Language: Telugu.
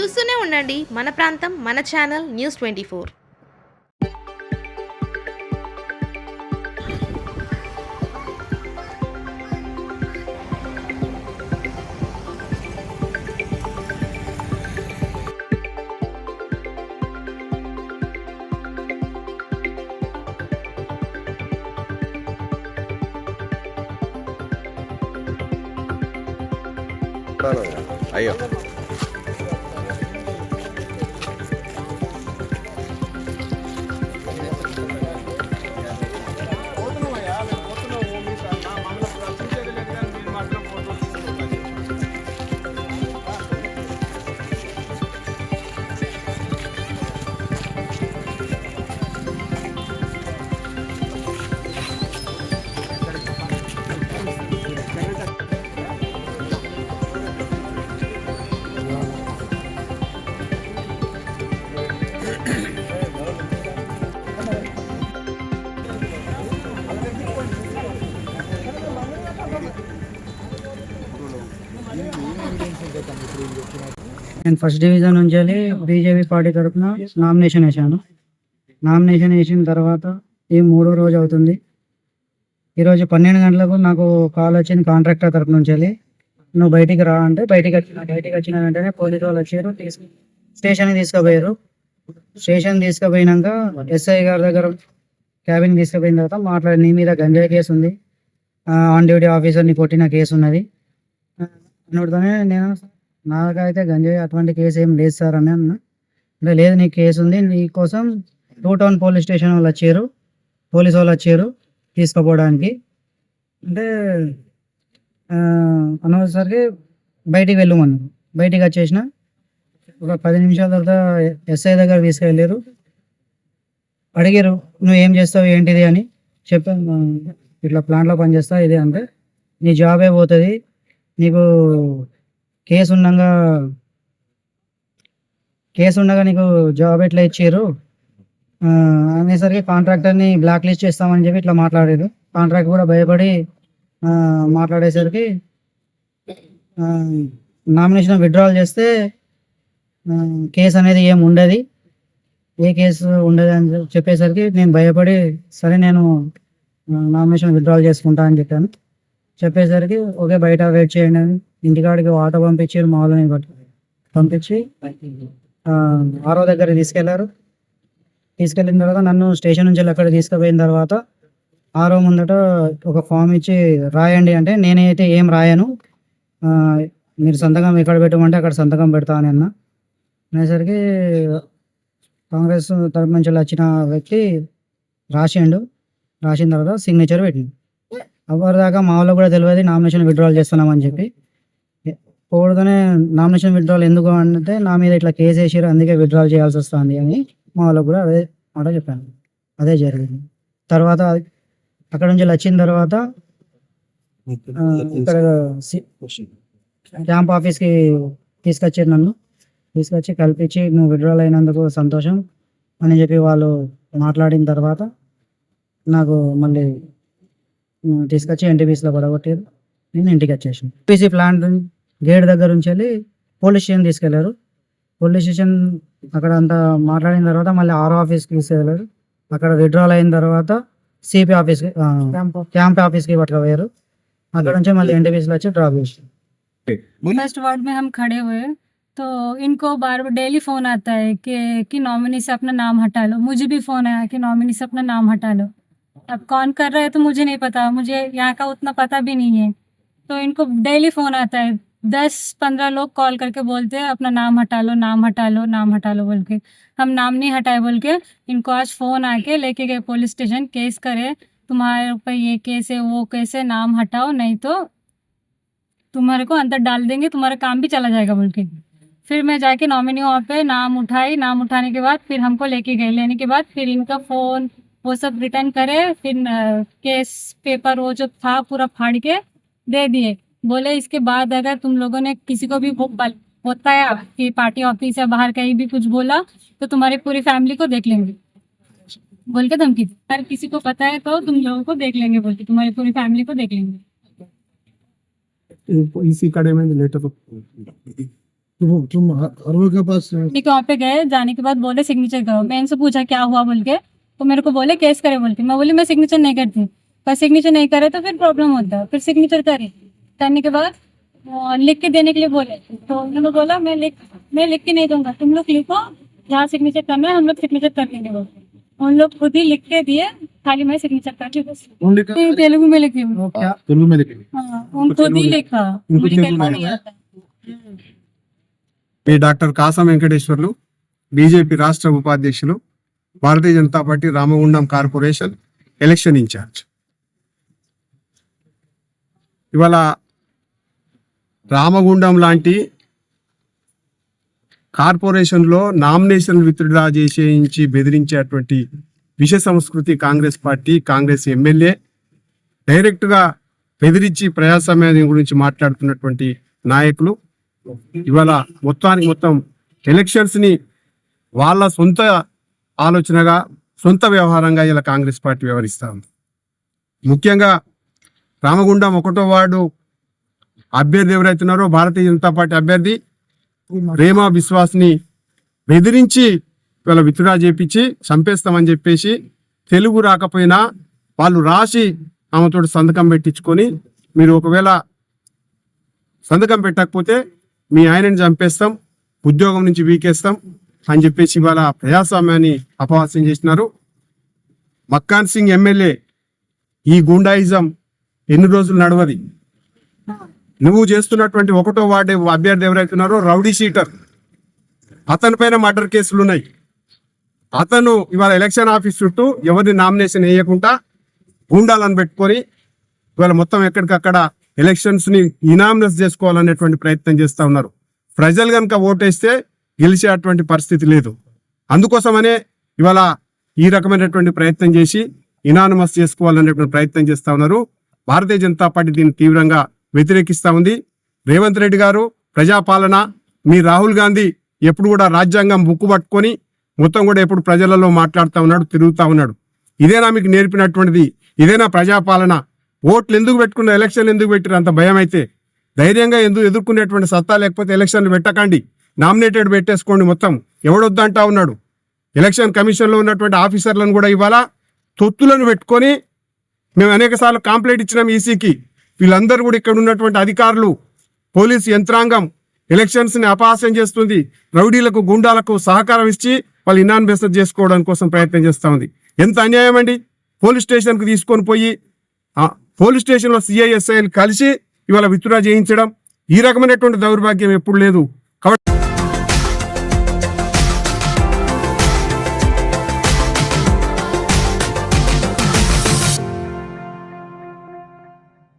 చూస్తూనే ఉండండి మన ప్రాంతం మన ఛానల్ న్యూస్ 24. అయ్యో నేను ఫస్ట్ డివిజన్ నుంచి వెళ్ళి బీజేపీ పార్టీ తరఫున నామినేషన్ వేసాను. నామినేషన్ వేసిన తర్వాత ఈ 3వ రోజు అవుతుంది. ఈరోజు 12 గంటలకు నాకు కాల్ వచ్చింది కాంట్రాక్టర్ తరఫు నుంచి వెళ్ళి, నువ్వు బయటికి రా అంటే బయటికి వచ్చిన వెంటనే పోలీసు వాళ్ళు వచ్చారు, స్టేషన్కి తీసుకుపోయారు. స్టేషన్ తీసుకుపోయినాక ఎస్ఐ గారి దగ్గర క్యాబిన్ తీసుకుపోయిన తర్వాత మాట్లాడి, నీ మీద గంజాయి కేసు ఉంది, ఆన్ డ్యూటీ ఆఫీసర్ని కొట్టిన కేసు ఉన్నది అన్నతోనే నేను, నాకైతే గంజాయి అటువంటి కేసు ఏం లేదు సార్ అని అన్నా. అంటే లేదు, నీ కేసు ఉంది, నీ కోసం 2 టౌన్ పోలీస్ స్టేషన్ వాళ్ళు వచ్చారు, పోలీసు వాళ్ళు వచ్చారు తీసుకుపోవడానికి అంటే అనేసరికి బయటికి వెళ్ళమన్నారు. బయటికి వచ్చేసిన ఒక 10 నిమిషాల తర్వాత ఎస్ఐ దగ్గర తీసుకెళ్ళారు. అడిగారు, నువ్వు ఏం చేస్తావు ఏంటిది అని చెప్పాను. ఇట్లా ప్లాంట్లో పనిచేస్తా ఇది అంటే, నీ జాబే పోతుంది, నీకు కేసు ఉండగా నీకు జాబ్ ఎట్లా ఇచ్చారు అనేసరికి కాంట్రాక్టర్ని బ్లాక్ లిస్ట్ చేస్తామని చెప్పి ఇట్లా మాట్లాడారు. కాంట్రాక్ట్ కూడా భయపడి మాట్లాడేసరికి నామినేషన్ విత్డ్రాల్ చేస్తే కేసు అనేది ఏం ఉండదు, ఏ కేసు ఉండదు అని చెప్పేసరికి నేను భయపడి, సరే నేను నామినేషన్ విత్డ్రాల్ చేసుకుంటా అని చెప్పాను. చెప్పేసరికి ఓకే బయట వెయిట్ చేయండి అని ఇంటికాడికి ఆటో పంపించారు. మా వాళ్ళని పంపించి 6వ దగ్గరికి తీసుకెళ్లారు. తీసుకెళ్ళిన తర్వాత నన్ను స్టేషన్ నుంచి అక్కడ తీసుకుపోయిన తర్వాత 6వ ముందట ఒక ఫామ్ ఇచ్చి రాయండి అంటే, నేనైతే ఏం రాయను, మీరు సంతకం ఎక్కడ పెట్టమంటే అక్కడ సంతకం పెడతా అని అన్నా. అనేసరికి కాంగ్రెస్ తరపు నుంచి వచ్చిన వ్యక్తి రాసిన తర్వాత సిగ్నేచర్ పెట్టింది. ఎవరిదాకా మా వాళ్ళకు కూడా తెలియదు నామినేషన్ విత్డ్రాల్ చేస్తున్నామని చెప్పి. పోవడతోనే నామినేషన్ విత్డ్రాల్ ఎందుకు అంటే, నా మీద ఇట్లా కేసు వేసారు అందుకే విత్డ్రాల్ చేయాల్సి వస్తుంది అని మా వాళ్ళకు కూడా అదే మాట చెప్పాను. అదే జరిగింది. తర్వాత అక్కడ నుంచి వచ్చిన తర్వాత ఇక్కడ క్యాంప్ ఆఫీస్కి తీసుకొచ్చారు. నన్ను తీసుకొచ్చి కల్పించి, నువ్వు విత్డ్రాల్ అయినందుకు సంతోషం అని చెప్పి వాళ్ళు మాట్లాడిన తర్వాత నాకు మళ్ళీ తీసుకొచ్చి ఎన్టీపీసీలో పడగొట్టారు. నేను ఇంటికి వచ్చేసాను. పీసీ ప్లాంట్ గేట్ దగ్గర నుంచి వెళ్ళి పోలీస్ స్టేషన్ తీసుకెళ్లారు. పోలీస్ స్టేషన్ అక్కడ అంతా మాట్లాడిన తర్వాత మళ్ళీ ఆర్ఓ ఆఫీస్కి తీసుకెళ్లారు. అక్కడ విత్డ్రాల్ అయిన తర్వాత సిపి ఆఫీస్కి, క్యాంప్ ఆఫీస్కి పట్టుకుపోయారు. అక్కడ నుంచి మళ్ళీ ఎన్టీపీసీలో వచ్చి డ్రాప్ చేసారు. फर्स्ट वार्ड में हम खड़े हुए तो इनको बार बार डेली फ़ोन आता है कि नॉमिनी से अपना नाम हटा लो। मुझे भी फ़ोन आया कि नॉमिनी से अपना नाम हटा लो। अब कौन कर रहा है तो मुझे नहीं पता, मुझे यहाँ का उतना पता भी नहीं है। तो इनको डेली फ़ोन आता है, 10-15 लोग कॉल करके बोलते हैं अपना नाम हटा लो, नाम हटा लो, नाम हटा लो बोल के। हम नाम नहीं हटाए बोल के इनको आज फ़ोन आके लेके गए पुलिस स्टेशन, केस करे, तुम्हारे ऊपर ये केस है वो केस है, नाम हटाओ नहीं तो तुम्हारे को अंदर डाल देंगे, तुम्हारा काम भी चला जाएगा बोल के। फिर मैं जाके नॉमिनी वहाँ पे नाम उठाई, नाम उठाने के बाद फिर हमको लेके गए। लेने के बाद फिर इनका फ़ोन वो सब रिटर्न करे, फिर केस पेपर वो जो था पूरा फाड़ के दे दिए। बोले इसके बाद अगर तुम लोगों ने किसी को भी होता है कि पार्टी ऑफिस या बाहर कहीं भी कुछ बोला तो तुम्हारी पूरी फैमिली को देख लेंगे बोल के धमकी दी। अगर किसी को पता है तो तुम लोगों को देख लेंगे बोल के, तुम्हारी पूरी फैमिली को देख लेंगे। इसी कड़े में लेटर तुम हर लोग के पास ठीक वहाँ पे गए, जाने के बाद बोले सिग्नेचर करो। मैं इनसे पूछा क्या हुआ बोल के, तो मेरे को बोले केस करे बोलती। मैं बोली मैं सिग्नेचर नहीं करती, पर सिग्नेचर नहीं करे तो फिर प्रॉब्लम होता है। फिर सिग्नेचर करी, करने के बाद लिख के देने के लिए बोले, तो उन्होंने बोला मैं लिख के नहीं दूंगा, तुम लोग लिखो जहाँ सिग्नेचर करना है, हम लोग सिग्नेचर कर देंगे बोलते। उन लोग खुद ही लिख के दिए, खाली मैं सिग्नेचर करती हूँ बस। ओनली का नहीं, तेलुगु में लिखी हूँ। वो क्या तेलुगु में लिखेंगे। हाँ, उन खुद ही लिखा, उनको मुझे तेलुगु तेलुगु में नहीं आता। మీ డాక్టర్ కాసం వెంకటేశ్వర్లు, బీజేపీ రాష్ట్ర ఉపాధ్యక్షులు, Bharatiya Janata party Ramagundam corporation election in charge. ఇవాళ రామగుండం లాంటి కార్పొరేషన్లో నామినేషన్ విత్డ్రా చేసేయించి బెదిరించేటువంటి విష సంస్కృతి కాంగ్రెస్ పార్టీ, కాంగ్రెస్ ఎమ్మెల్యే డైరెక్ట్గా బెదిరించి ప్రజాస్వామ్యం గురించి మాట్లాడుతున్నటువంటి నాయకులు ఇవాళ మొత్తానికి మొత్తం ఎలక్షన్స్ ని వాళ్ళ సొంత ఆలోచనగా, సొంత వ్యవహారంగా ఇలా కాంగ్రెస్ పార్టీ వ్యవహరిస్తూ ఉంది. ముఖ్యంగా రామగుండం 1వ వార్డు అభ్యర్థి ఎవరైతున్నారో భారతీయ జనతా పార్టీ అభ్యర్థి రేమా బిశ్వాస్ ని బెదిరించి ఇవాళ విత్డ్రా చేపించి చంపేస్తామని చెప్పేసి, తెలుగు రాకపోయినా వాళ్ళు రాసి ఆమెతో సంతకం పెట్టించుకొని, మీరు ఒకవేళ సంతకం పెట్టకపోతే మీ ఆయనని చంపేస్తాం, ఉద్యోగం నుంచి వీకేస్తాం అని చెప్పేసి ఇవాళ ప్రజాస్వామ్యాన్ని అపహాస్యం చేసినారు. మక్కాన్ సింగ్ ఎమ్మెల్యే ఈ గుండాయిజం ఎన్ని రోజులు నడవది? నువ్వు చేస్తున్నటువంటి 1వ వార్డు అభ్యర్థి ఎవరైతున్నారో రౌడీ షీటర్, అతని పైన మర్డర్ కేసులు ఉన్నాయి. అతను ఇవాళ ఎలక్షన్ ఆఫీస్ చుట్టూ ఎవరిని నామినేషన్ వేయకుండా గుండాలను పెట్టుకొని ఇవాళ మొత్తం ఎక్కడికక్కడ ఎలక్షన్స్ ని ఇనామినస్ చేసుకోవాలనేటువంటి ప్రయత్నం చేస్తూ ఉన్నారు. ప్రజలు కనుక ఓటేస్తే గెలిచేటువంటి పరిస్థితి లేదు. అందుకోసమనే ఇవాళ ఈ రకమైనటువంటి ప్రయత్నం చేసి ఇనానిమస్ చేసుకోవాలనేటువంటి ప్రయత్నం చేస్తూ ఉన్నారు. భారతీయ జనతా పార్టీ దీన్ని తీవ్రంగా వ్యతిరేకిస్తూ ఉంది. రేవంత్ రెడ్డి గారు ప్రజాపాలన, మీ రాహుల్ గాంధీ ఎప్పుడు కూడా రాజ్యాంగం బుక్కు పట్టుకొని మొత్తం కూడా ఎప్పుడు ప్రజలలో మాట్లాడుతూ ఉన్నాడు, తిరుగుతూ ఉన్నాడు. ఇదేనా మీకు నేర్పినటువంటిది? ఇదేనా ప్రజాపాలన? ఓట్లు ఎందుకు పెట్టుకున్న, ఎలక్షన్లు ఎందుకు పెట్టిన అంత భయం అయితే? ధైర్యంగా ఎందుకు ఎదుర్కొనేటువంటి సత్తా లేకపోతే ఎలక్షన్లు పెట్టకండి, నామినేటెడ్ పెట్టేసుకోండి. మొత్తం ఎవడొద్దంటా ఉన్నాడు? ఎలక్షన్ కమిషన్లో ఉన్నటువంటి ఆఫీసర్లను కూడా ఇవాళ తొత్తులను పెట్టుకొని మేము అనేక సార్లు కంప్లైంట్ ఇచ్చినాం ఈసీకి. వీళ్ళందరూ కూడా ఇక్కడ ఉన్నటువంటి అధికారులు, పోలీసు యంత్రాంగం ఎలక్షన్స్ ని అపహాస్యం చేస్తుంది, రౌడీలకు, గుండాలకు సహకారం ఇచ్చి వాళ్ళు ఇనానిమస్ చేసుకోవడం కోసం ప్రయత్నం చేస్తూ ఉంది. ఎంత అన్యాయం అండి! పోలీస్ స్టేషన్కి తీసుకొని పోయి పోలీస్ స్టేషన్లో సిఐఎస్ఐలు కలిసి ఇవాళ విత్డ్రా చేయించడం, ఈ రకమైనటువంటి దౌర్భాగ్యం ఎప్పుడు లేదు. కాబట్టి